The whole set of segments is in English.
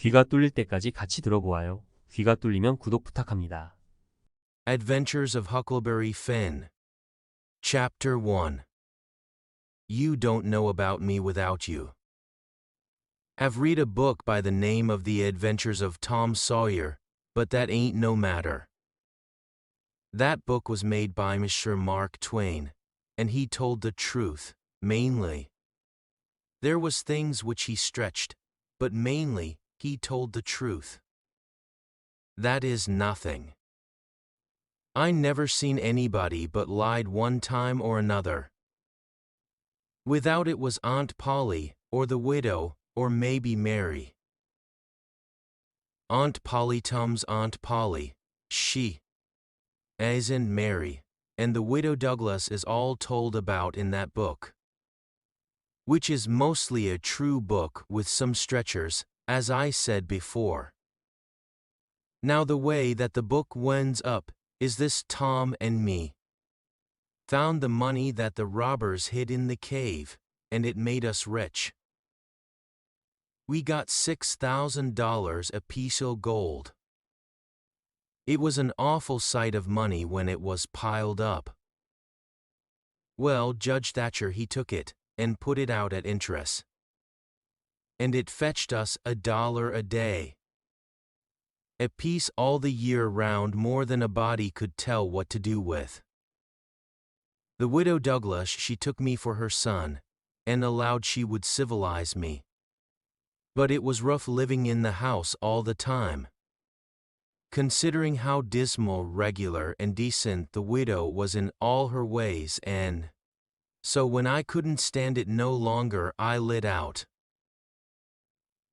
귀가 뚫릴 때까지 같이 들어보아요. 귀가 뚫리면 구독 부탁합니다. Adventures of Huckleberry Finn. Chapter 1. You don't know about me without you. I've read a book by the name of The Adventures of Tom Sawyer, but that ain't no matter. That book was made by Mr. Mark Twain, and he told the truth, mainly. There was things which he stretched, but mainly, he told the truth. That is nothing. I never seen anybody but lied one time or another. Without it was Aunt Polly, or the widow, or maybe Mary. Aunt Polly Tom's Aunt Polly, she, as in Mary, and the widow Douglas is all told about in that book. Which is mostly a true book with some stretchers, as I said before. Now the way that the book winds up is this: Tom and me found the money that the robbers hid in the cave, and it made us rich. We got $6,000 a piece o' gold. It was an awful sight of money when it was piled up. Well, Judge Thatcher he took it, and put it out at interest. And it fetched us $1 a day. A piece all the year round, more than a body could tell what to do with. The widow Douglas she took me for her son, and allowed she would civilize me. But it was rough living in the house all the time. Considering how dismal, regular, and decent the widow was in all her ways, and so when I couldn't stand it no longer I lit out.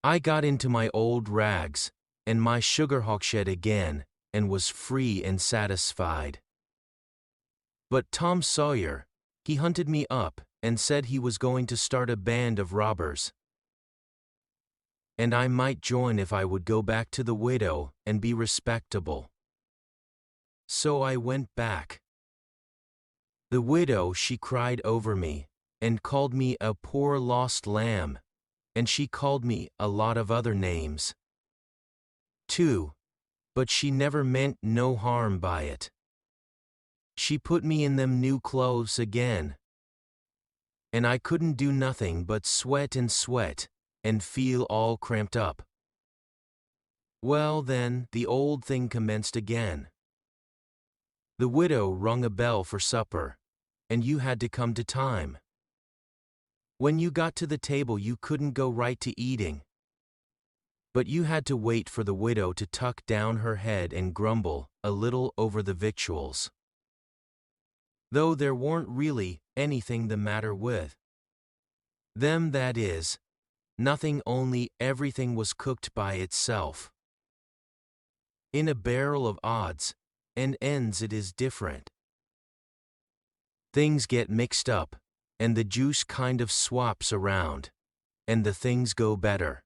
I got into my old rags, and my sugar hogshead again, and was free and satisfied. But Tom Sawyer, he hunted me up, and said he was going to start a band of robbers. And I might join if I would go back to the widow, and be respectable. So I went back. The widow she cried over me, and called me a poor lost lamb, and she called me a lot of other names, too, but she never meant no harm by it. She put me in them new clothes again, and I couldn't do nothing but sweat, and feel all cramped up. Well then, the old thing commenced again. The widow rung a bell for supper, and you had to come to time. When you got to the table you couldn't go right to eating, but you had to wait for the widow to tuck down her head and grumble a little over the victuals. Though there weren't really anything the matter with them, that is, nothing, only everything was cooked by itself. In a barrel of odds and ends it is different. Things get mixed up, and the juice kind of swaps around, and the things go better.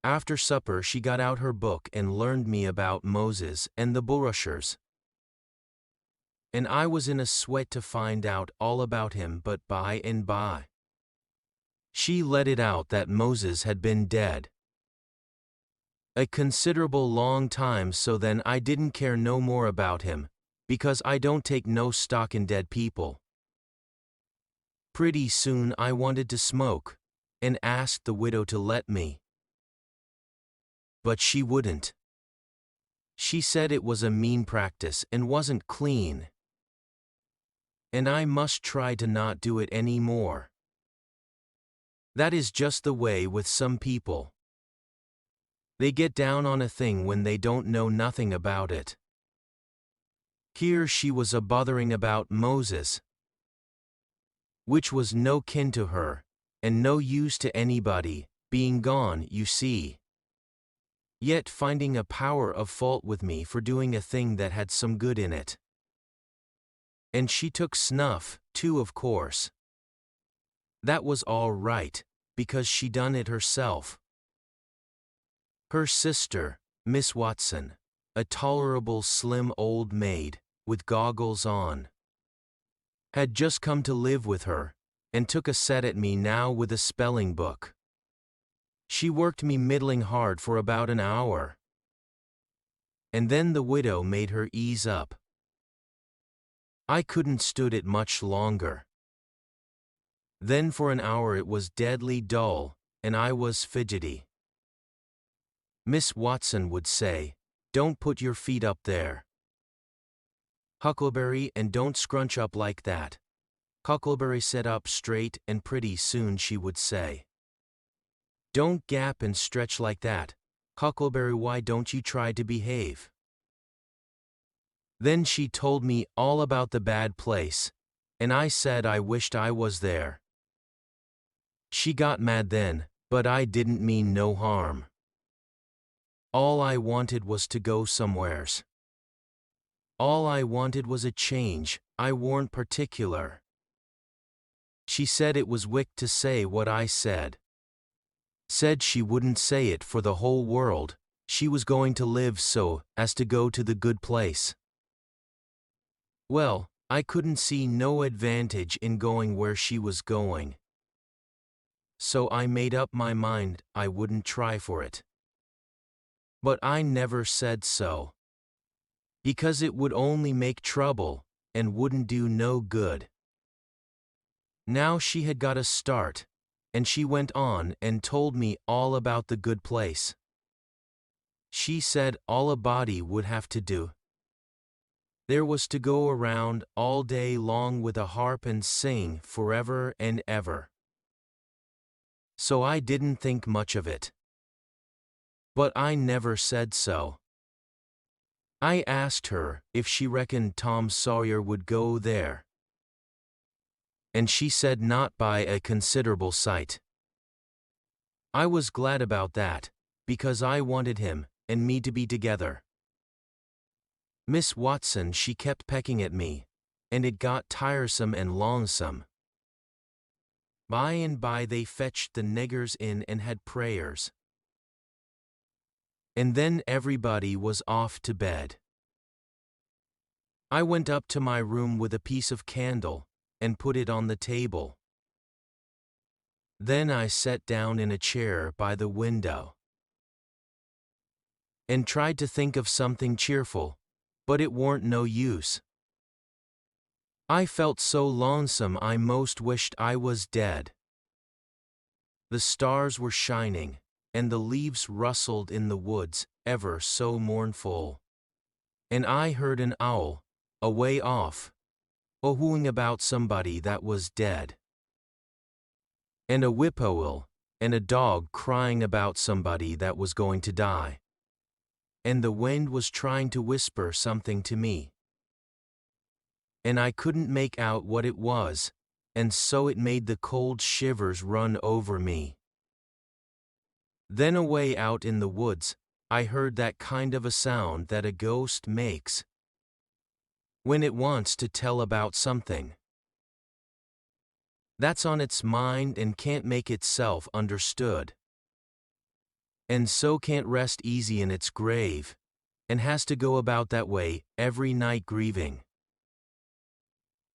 After supper she got out her book and learned me about Moses and the bulrushers. And I was in a sweat to find out all about him, but by and by she let it out that Moses had been dead a considerable long time, so then I didn't care no more about him, because I don't take no stock in dead people. Pretty soon I wanted to smoke, and asked the widow to let me. But she wouldn't. She said it was a mean practice and wasn't clean, and I must try to not do it any more. That is just the way with some people. They get down on a thing when they don't know nothing about it. Here she was a bothering about Moses, which was no kin to her, and no use to anybody, being gone, you see. Yet finding a power of fault with me for doing a thing that had some good in it. And she took snuff, too, of course. That was all right, because she done it herself. Her sister, Miss Watson, a tolerable slim old maid, with goggles on, had just come to live with her, and took a set at me now with a spelling book. She worked me middling hard for about an hour. And then the widow made her ease up. I couldn't stood it much longer. Then for an hour it was deadly dull, and I was fidgety. Miss Watson would say, "Don't put your feet up there, Huckleberry, and don't scrunch up like that. Huckleberry, sat up straight," and pretty soon she would say, "Don't gap and stretch like that, Huckleberry, why don't you try to behave?" Then she told me all about the bad place, and I said I wished I was there. She got mad then, but I didn't mean no harm. All I wanted was to go somewheres. All I wanted was a change, I warn't particular. She said it was wicked to say what I said. Said she wouldn't say it for the whole world, she was going to live so as to go to the good place. Well, I couldn't see no advantage in going where she was going. So I made up my mind I wouldn't try for it. But I never said so, because it would only make trouble, and wouldn't do no good. Now she had got a start, and she went on and told me all about the good place. She said all a body would have to do there was to go around all day long with a harp and sing forever and ever. So I didn't think much of it. But I never said so. I asked her if she reckoned Tom Sawyer would go there, and she said not by a considerable sight. I was glad about that, because I wanted him and me to be together. Miss Watson, she kept pecking at me, and it got tiresome and longsome. By and by they fetched the niggers in and had prayers. And then everybody was off to bed. I went up to my room with a piece of candle, and put it on the table. Then I sat down in a chair by the window, and tried to think of something cheerful, but it warn't no use. I felt so lonesome I most wished I was dead. The stars were shining, and the leaves rustled in the woods, ever so mournful. And I heard an owl, away off, a-hooing about somebody that was dead. And a whippoorwill, and a dog crying about somebody that was going to die. And the wind was trying to whisper something to me. And I couldn't make out what it was, and so it made the cold shivers run over me. Then away out in the woods, I heard that kind of a sound that a ghost makes when it wants to tell about something that's on its mind and can't make itself understood, and so can't rest easy in its grave, and has to go about that way every night grieving.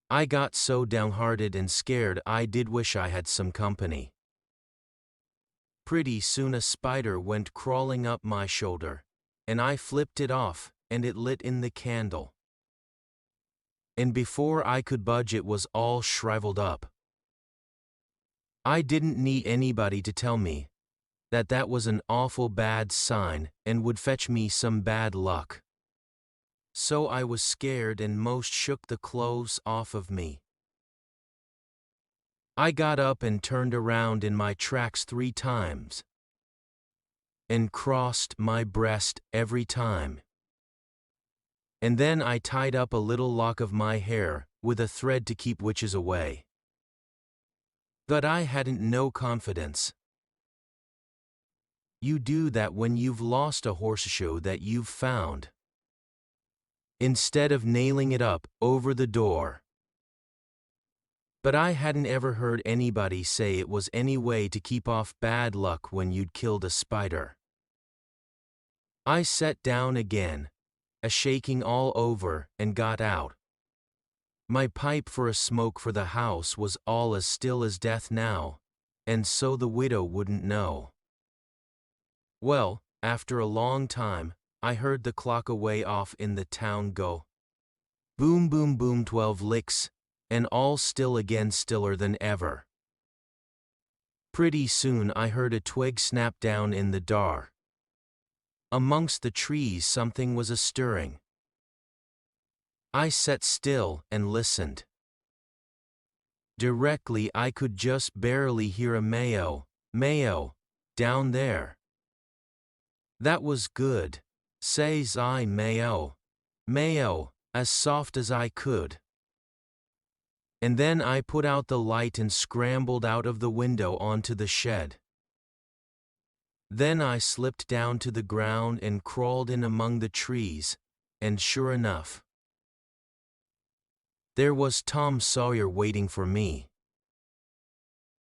I got so downhearted and scared I did wish I had some company. Pretty soon a spider went crawling up my shoulder, and I flipped it off, and it lit in the candle. And before I could budge it was all shriveled up. I didn't need anybody to tell me that that was an awful bad sign and would fetch me some bad luck. So I was scared and most shook the clothes off of me. I got up and turned around in my tracks 3 times, and crossed my breast every time. And then I tied up a little lock of my hair with a thread to keep witches away. But I hadn't no confidence. You do that when you've lost a horseshoe that you've found, instead of nailing it up over the door. But I hadn't ever heard anybody say it was any way to keep off bad luck when you'd killed a spider. I sat down again, a-shaking all over, and got out. My pipe for a smoke for the house was all as still as death now, and so the widow wouldn't know. Well, after a long time, I heard the clock away off in the town go boom boom boom 12 licks, and all still again, stiller than ever. Pretty soon I heard a twig snap down in the dar. Amongst the trees something was a-stirring. I sat still and listened. Directly I could just barely hear a mayo, mayo, down there. That was good, says I, mayo, mayo, as soft as I could. And then I put out the light and scrambled out of the window onto the shed. Then I slipped down to the ground and crawled in among the trees, and sure enough, there was Tom Sawyer waiting for me.